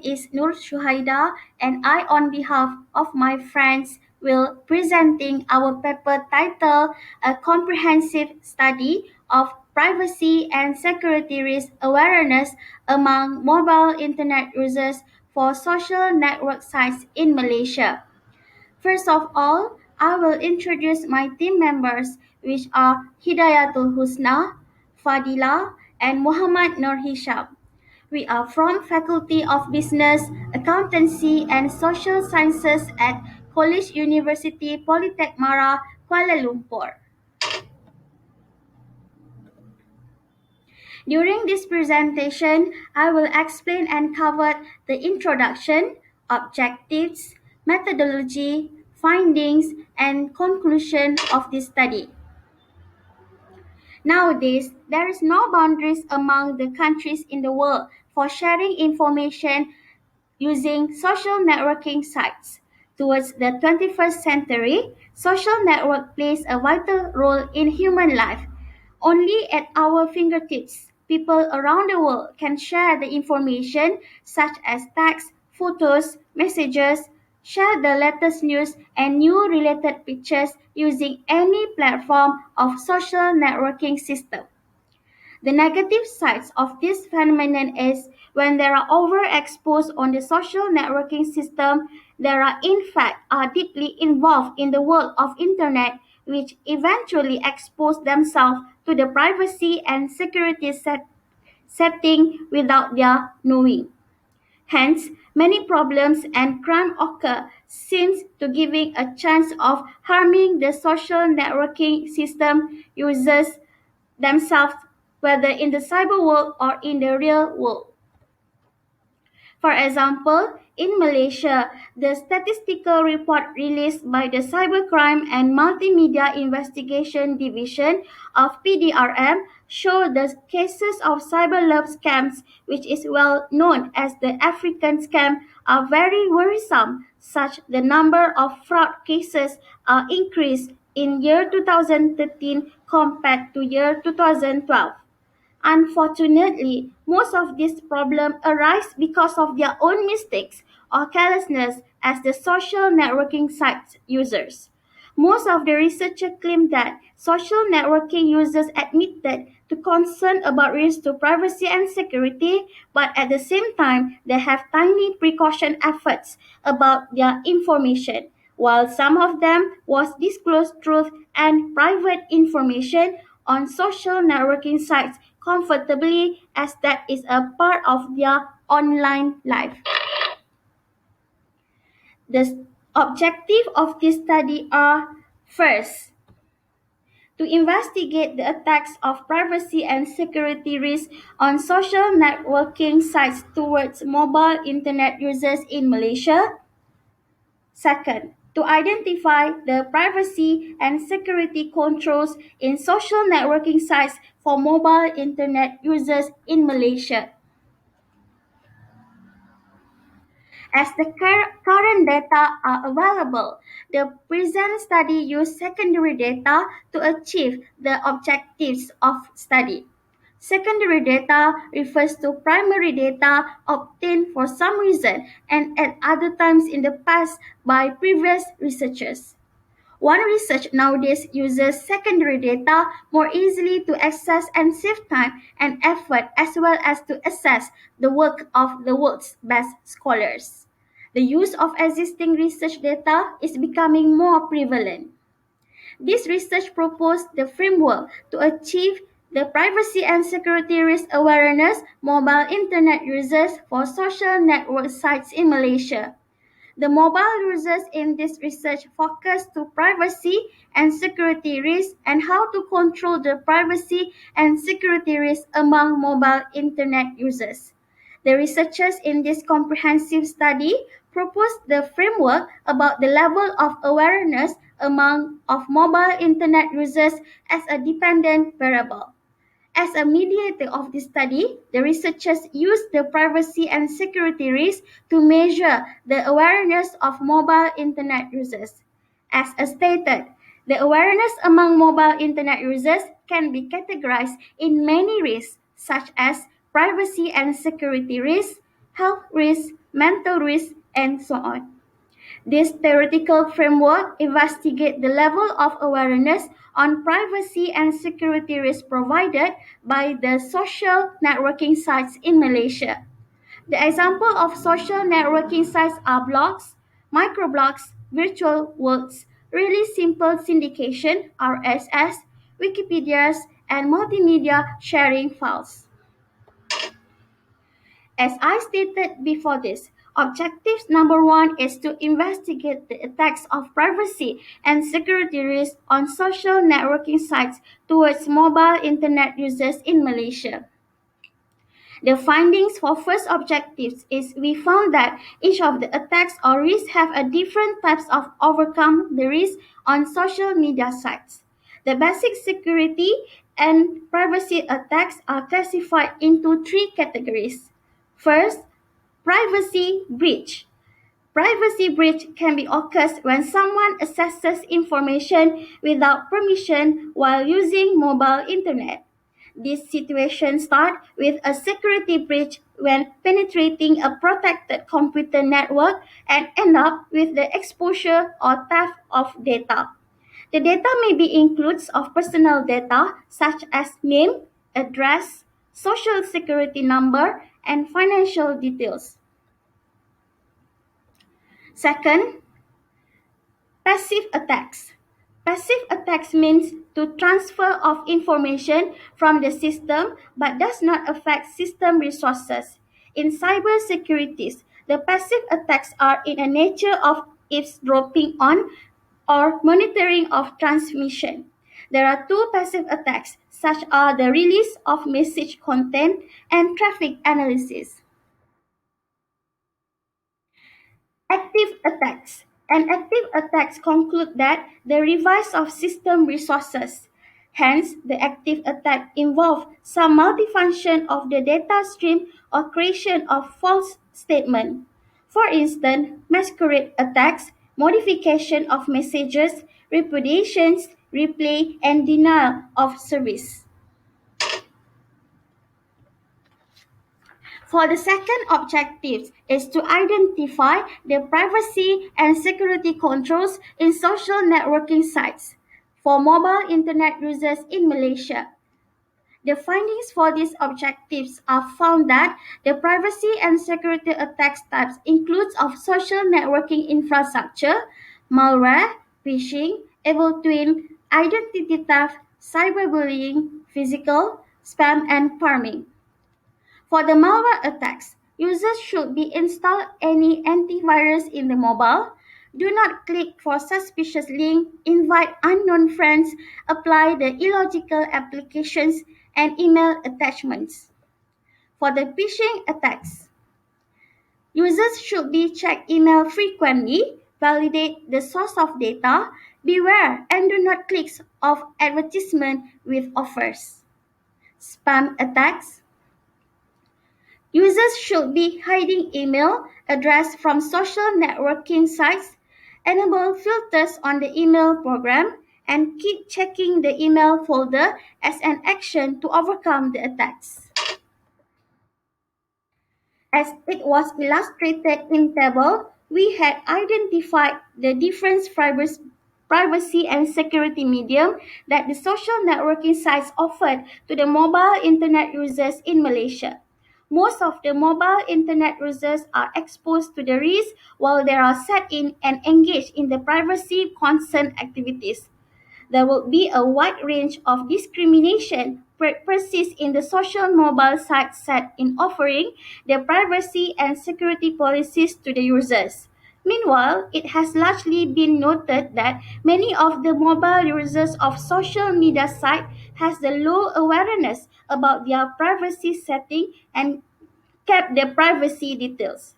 name is Nurshuhaida, and I, on behalf of my friends, will presenting our paper titled A Comprehensive Study of Privacy and Security Risk Awareness Among Mobile Internet Users for Social Network Sites in Malaysia. First of all, I will introduce my team members, which are Hidayatul Khusna, Fadilla, and Muhammad Nur Hisham. We are from Faculty of Business, Accountancy and Social Sciences at Kolej University Polytech Mara, Kuala Lumpur. During this presentation, I will explain and cover the introduction, objectives, methodology, findings, and conclusion of this study. Nowadays, there is no boundaries among the countries in the world for sharing information using social networking sites. Towards the 21st century, social network plays a vital role in human life. Only at our fingertips, people around the world can share the information such as text, photos, messages, share the latest news and new related pictures using any platform of social networking system. The negative sides of this phenomenon is when they are overexposed on the social networking system, they are in fact are deeply involved in the world of internet, which eventually expose themselves to the privacy and security setting without their knowing. Hence, many problems and crime occur since to giving a chance of harming the social networking system users themselves, whether in the cyber world or in the real world. For example, in Malaysia, the statistical report released by the Cybercrime and Multimedia Investigation Division of PDRM show the cases of cyber love scams, which is well known as the African scam, are very worrisome. Such the number of fraud cases are increased in year 2013 compared to year 2012. Unfortunately, most of these problems arise because of their own mistakes or carelessness as the social networking site users. Most of the researchers claim that social networking users admitted to concern about risk to privacy and security, but at the same time, they have tiny precaution efforts about their information, while some of them was disclosed truth and private information on social networking sites comfortably as that is a part of their online life. The objective of this study are first, to investigate the attacks of privacy and security risks on social networking sites towards mobile internet users in Malaysia. Second, to identify the privacy and security controls in social networking sites for mobile internet users in Malaysia. As the current data are available, the present study used secondary data to achieve the objectives of study. Secondary data refers to primary data obtained for some reason and at other times in the past by previous researchers. One research nowadays uses secondary data more easily to access and save time and effort as well as to assess the work of the world's best scholars. The use of existing research data is becoming more prevalent. This research proposed the framework to achieve the privacy and security risk awareness mobile internet users for social network sites in Malaysia. The mobile users in this research focus to privacy and security risks and how to control the privacy and security risks among mobile internet users. The researchers in this comprehensive study proposed the framework about the level of awareness among of mobile internet users as a dependent variable. As a mediator of this study, the researchers used the privacy and security risks to measure the awareness of mobile internet users. As stated, the awareness among mobile internet users can be categorized in many risks, such as privacy and security risks, health risks, mental risk, and so on. This theoretical framework investigates the level of awareness on privacy and security risks provided by the social networking sites in Malaysia. The example of social networking sites are blogs, microblogs, virtual worlds, really simple syndication (RSS), Wikipedias, and multimedia sharing files. As I stated before this, objective number one is to investigate the attacks of privacy and security risks on social networking sites towards mobile internet users in Malaysia. The findings for first objectives is we found that each of the attacks or risks have a different types of overcome the risk on social media sites. The basic security and privacy attacks are classified into three categories. First, privacy breach. Privacy breach can be occurs when someone accesses information without permission while using mobile internet. This situation starts with a security breach when penetrating a protected computer network and end up with the exposure or theft of data. The data may be includes of personal data such as name, address, social security number, and financial details. Second, passive attacks. Passive attacks means to transfer of information from the system but does not affect system resources. In cybersecurities, the passive attacks are in a nature of eavesdropping on or monitoring of transmission. There are two passive attacks, such as the release of message content and traffic analysis. Active attacks. And active attacks conclude that the revise of system resources. Hence, the active attack involve some multifunction of the data stream or creation of false statement. For instance, masquerade attacks, modification of messages, repudiations, replay, and denial of service. For the second objective is to identify the privacy and security controls in social networking sites for mobile internet users in Malaysia. The findings for these objectives are found that the privacy and security attacks types includes of social networking infrastructure, malware, phishing, evil twin, identity theft, cyberbullying, physical, spam, and farming. For the malware attacks, users should be install any antivirus in the mobile. Do not click for suspicious link, invite unknown friends, apply the illogical applications and email attachments. For the phishing attacks, users should be check email frequently, validate the source of data, beware and do not click of advertisement with offers. Spam attacks, users should be hiding email address from social networking sites, enable filters on the email program, and keep checking the email folder as an action to overcome the attacks. As it was illustrated in table, we had identified the different privacy and security medium that the social networking sites offered to the mobile internet users in Malaysia. Most of the mobile internet users are exposed to the risk while they are set in and engaged in the privacy concern activities. There will be a wide range of discrimination persists in the social mobile site set in offering the privacy and security policies to the users. Meanwhile, it has largely been noted that many of the mobile users of social media site has the low awareness about their privacy setting and kept their privacy details.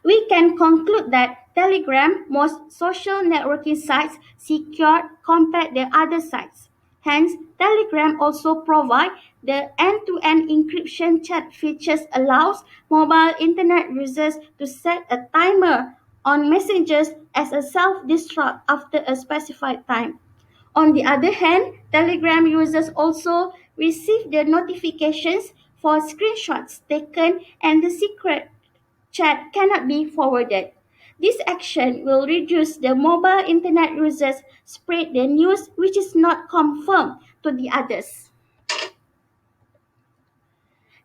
We can conclude that Telegram, most social networking sites, secured compared to other sites. Hence, Telegram also provide the end-to-end encryption chat features allows mobile internet users to set a timer on messages as a self-destruct after a specified time. On the other hand, Telegram users also receive the notifications for screenshots taken and the secret chat cannot be forwarded. This action will reduce the mobile internet users spread the news which is not confirmed to the others.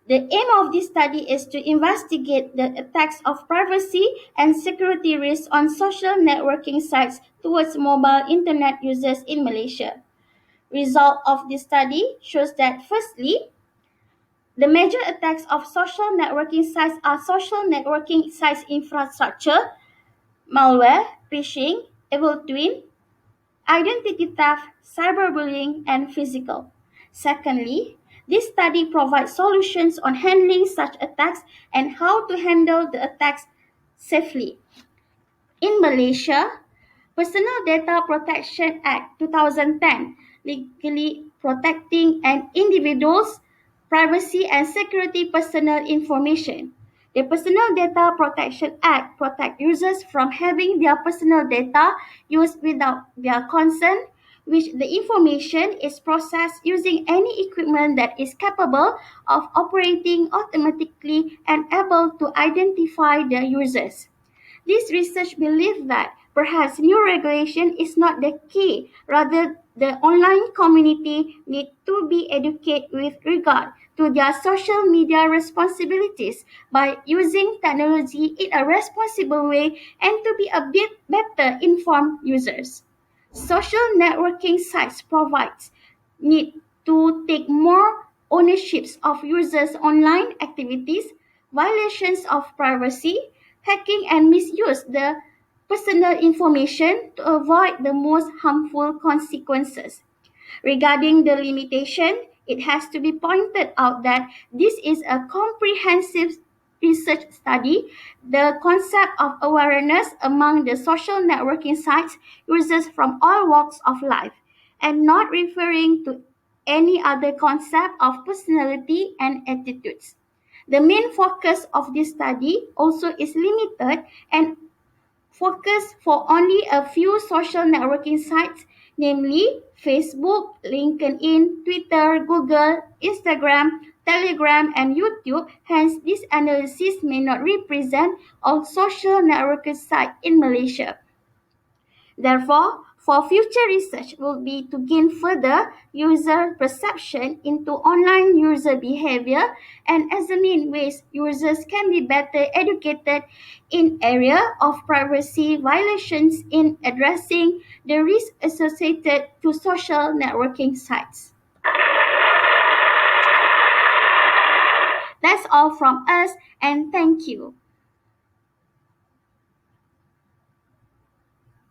The aim of this study is to investigate the attacks of privacy and security risks on social networking sites towards mobile internet users in Malaysia. Result of this study shows that firstly, the major attacks of social networking sites are social networking sites infrastructure, malware, phishing, evil twin, identity theft, cyberbullying, and physical. Secondly, this study provides solutions on handling such attacks and how to handle the attacks safely. In Malaysia, Personal Data Protection Act 2010 legally protecting an individual's privacy and security personal information. The Personal Data Protection Act protects users from having their personal data used without their consent, which the information is processed using any equipment that is capable of operating automatically and able to identify the users. This research believes that perhaps new regulation is not the key, rather the online community need to be educated with regard to their social media responsibilities by using technology in a responsible way and to be a bit better informed users. Social networking sites provides need to take more ownerships of users' online activities, violations of privacy, hacking and misuse the personal information to avoid the most harmful consequences. Regarding the limitation, it has to be pointed out that this is a comprehensive research study. The concept of awareness among the social networking sites users from all walks of life and not referring to any other concept of personality and attitudes. The main focus of this study also is limited and focus for only a few social networking sites, namely Facebook, LinkedIn, Twitter, Google, Instagram, Telegram, and YouTube. Hence, this analysis may not represent all social networking sites in Malaysia. Therefore, for future research will be to gain further user perception into online user behavior and examine ways users can be better educated in area of privacy violations in addressing the risk associated to social networking sites. That's all from us and thank you.